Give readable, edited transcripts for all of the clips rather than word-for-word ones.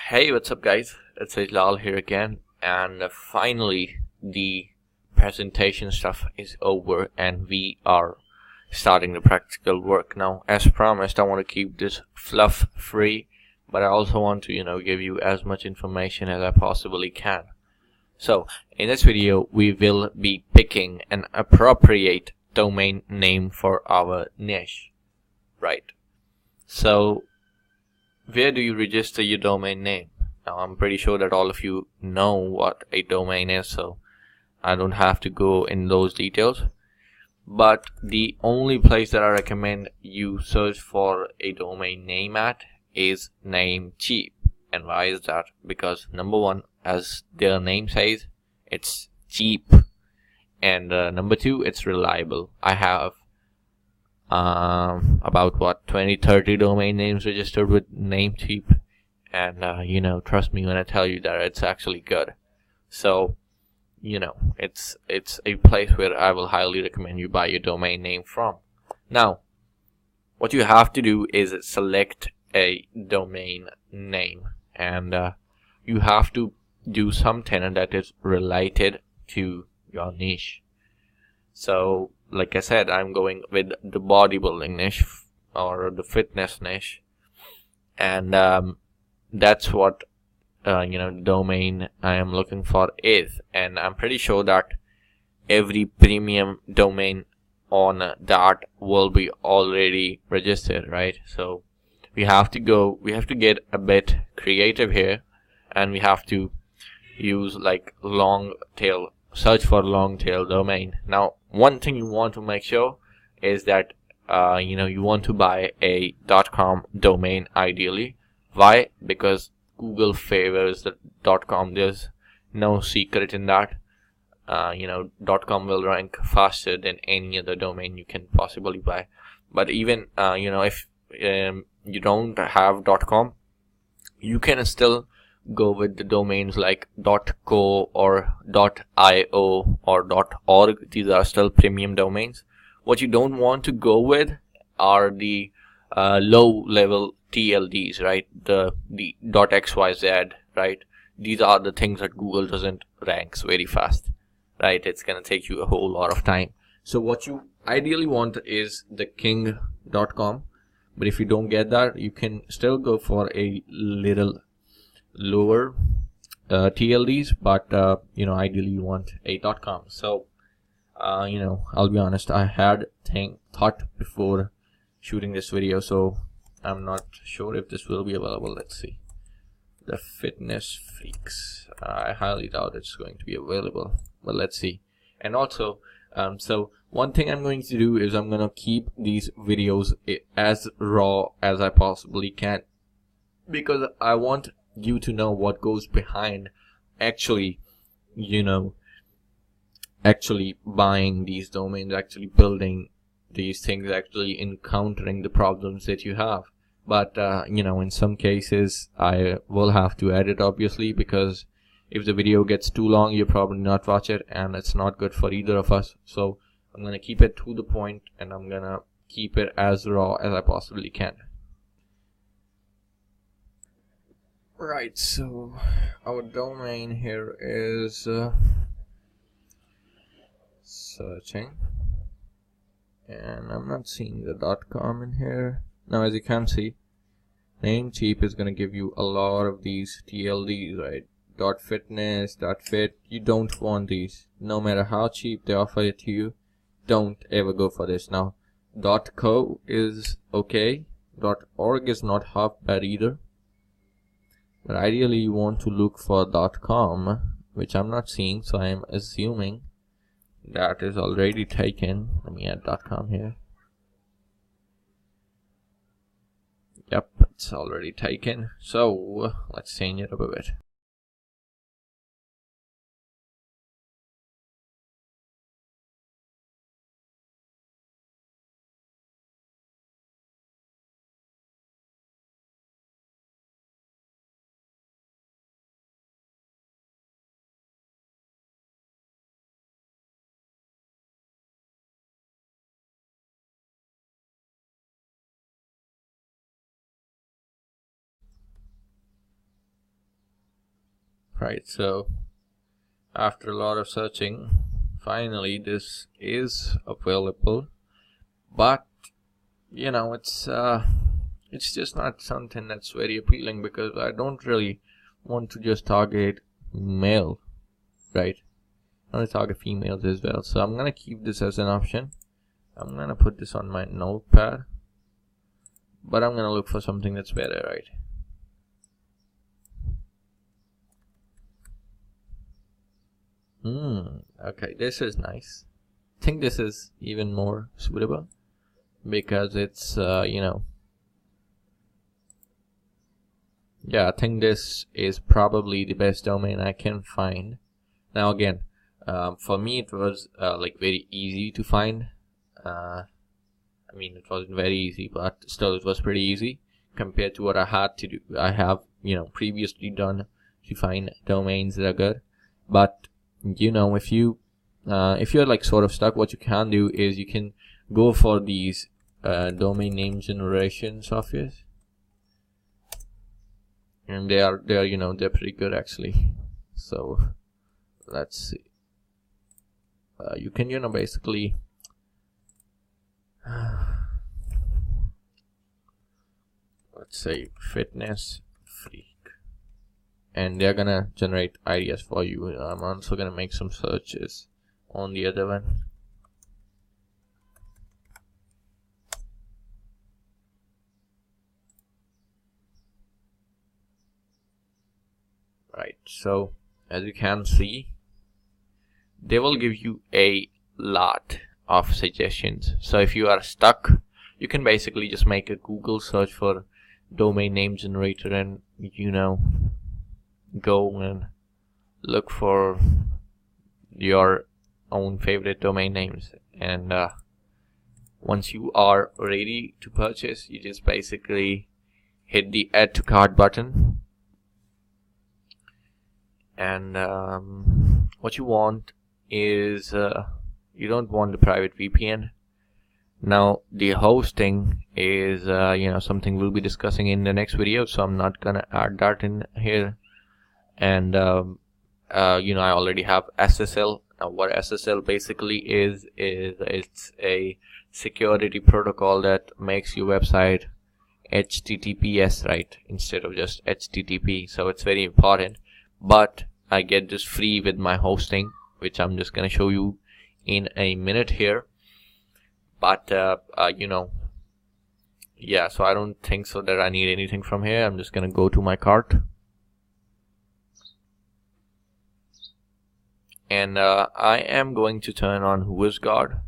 Hey, what's up, guys? It's Lal here again, and finally, the presentation stuff is over, and we are starting the practical work now. As promised, I want to keep this fluff free, but I also want to, give you as much information as I possibly can. So, in this video, we will be picking an appropriate domain name for our niche, right? So, where do you register your domain name? Now, I'm pretty sure that all of you know what a domain is, so I don't have to go in those details. But the only place that I recommend you search for a domain name at is Namecheap. And why is that? Because number one, as their name says, it's cheap, and number two, it's reliable. I have about 20-30 domain names registered with Namecheap, and trust me when I tell you that it's actually good. So it's a place where I will highly recommend you buy your domain name from. Now, what you have to do is select a domain name, and you have to do something that is related to your niche. So, like I said, I'm going with the bodybuilding niche or the fitness niche, and that's what domain I am looking for is. And I'm pretty sure that every premium domain on that will be already registered, right? So we have to get a bit creative here, and we have to use like search for long tail domain. Now, one thing you want to make sure is that you want to buy a .com domain ideally. Why? Because Google favors the .com. There's no secret in that. .com will rank faster than any other domain you can possibly buy. But even if you don't have .com, you can still go with the domains like .co or .io or .org. These are still premium domains. What you don't want to go with are the low level TLDs, right? The .xyz, right? These are the things that Google doesn't rank very fast, right? It's gonna take you a whole lot of time. So what you ideally want is the king.com, but if you don't get that, you can still go for a little lower TLDs, but ideally you want a .com. So I'll be honest, I had thought before shooting this video, so I'm not sure if this will be available. Let's see. The Fitness Freaks, I highly doubt it's going to be available, but let's see. And also, so one thing I'm going to do is I'm going to keep these videos as raw as I possibly can, because I want you to know what goes behind actually buying these domains, actually building these things, actually encountering the problems that you have. But in some cases I will have to edit, obviously, because if the video gets too long, you'll probably not watch it, and it's not good for either of us. So I'm gonna keep it to the point, and I'm gonna keep it as raw as I possibly can. Right, so our domain here is searching, and I'm not seeing the .com in here. Now, as you can see, Namecheap is going to give you a lot of these TLDs, right? .fitness, .fit. You don't want these. No matter how cheap they offer it to you, don't ever go for this. Now, .co is okay. .org is not half bad either. But ideally, you want to look for .com, which I'm not seeing, so I am assuming that is already taken. Let me add .com here. Yep, it's already taken. So let's change it up a bit. Right, so after a lot of searching, finally this is available, but you know, it's just not something that's very appealing, because I don't really want to just target male, right? I want to target females as well, so I'm gonna keep this as an option. I'm gonna put this on my notepad, but I'm gonna look for something that's better, right? Okay, this is nice. I think this is even more suitable because it's you know, yeah, I think this is probably the best domain I can find. Now again, for me it was like very easy to find. I mean, it wasn't very easy, but still it was pretty easy compared to what I had to do. I have, you know, previously done to find domains that are good. But you know, if you're like sort of stuck, what you can do is you can go for these domain name generation softwares, and they are you know, they're pretty good actually. So let's see. You can, you know, basically let's say fitness freak, and they're gonna generate ideas for you. I'm also gonna make some searches on the other one. Right, so as you can see, they will give you a lot of suggestions. So if you are stuck, you can basically just make a Google search for domain name generator, and you know, go and look for your own favorite domain names, and once you are ready to purchase, you just basically hit the add to cart button, and what you want is you don't want the private VPN. Now the hosting is you know, something we'll be discussing in the next video, so I'm not gonna add that in here. And you know, I already have SSL. Now what SSL basically is it's a security protocol that makes your website HTTPS, right, instead of just HTTP. So it's very important, but I get this free with my hosting, which I'm just gonna show you in a minute here. But you know, yeah, so I don't think so that I need anything from here. I'm just gonna go to my cart, and I am going to turn on WizGuard.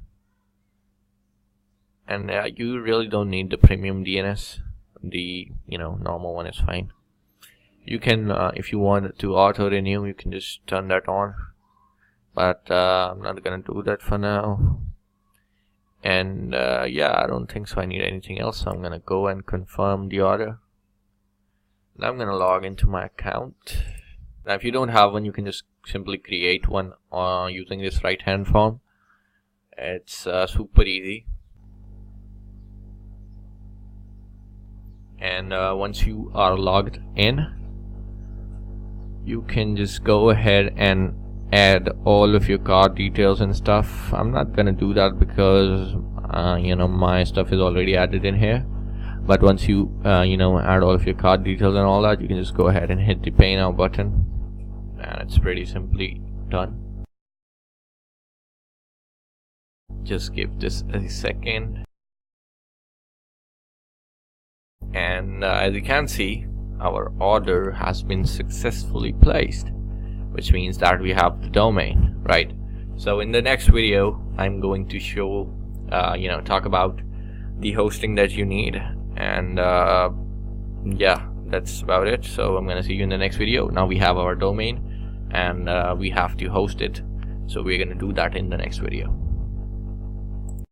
And you really don't need the premium DNS. The, you know, normal one is fine. You can if you want to auto renew, you can just turn that on, but I'm not gonna do that for now. And yeah, I don't think so I need anything else, so I'm gonna go and confirm the order. Now I'm gonna log into my account. Now if you don't have one, you can just simply create one using this right hand form. It's super easy. And once you are logged in, you can just go ahead and add all of your card details and stuff. I'm not gonna do that because you know, my stuff is already added in here. But once you you know, add all of your card details and all that, you can just go ahead and hit the pay now button, and it's pretty simply done. Just give this a second, and as you can see, our order has been successfully placed, which means that we have the domain, right? So in the next video, I'm going to show you know, talk about the hosting that you need, and yeah, that's about it. So I'm gonna see you in the next video. Now we have our domain, and we have to host it, so we're gonna do that in the next video.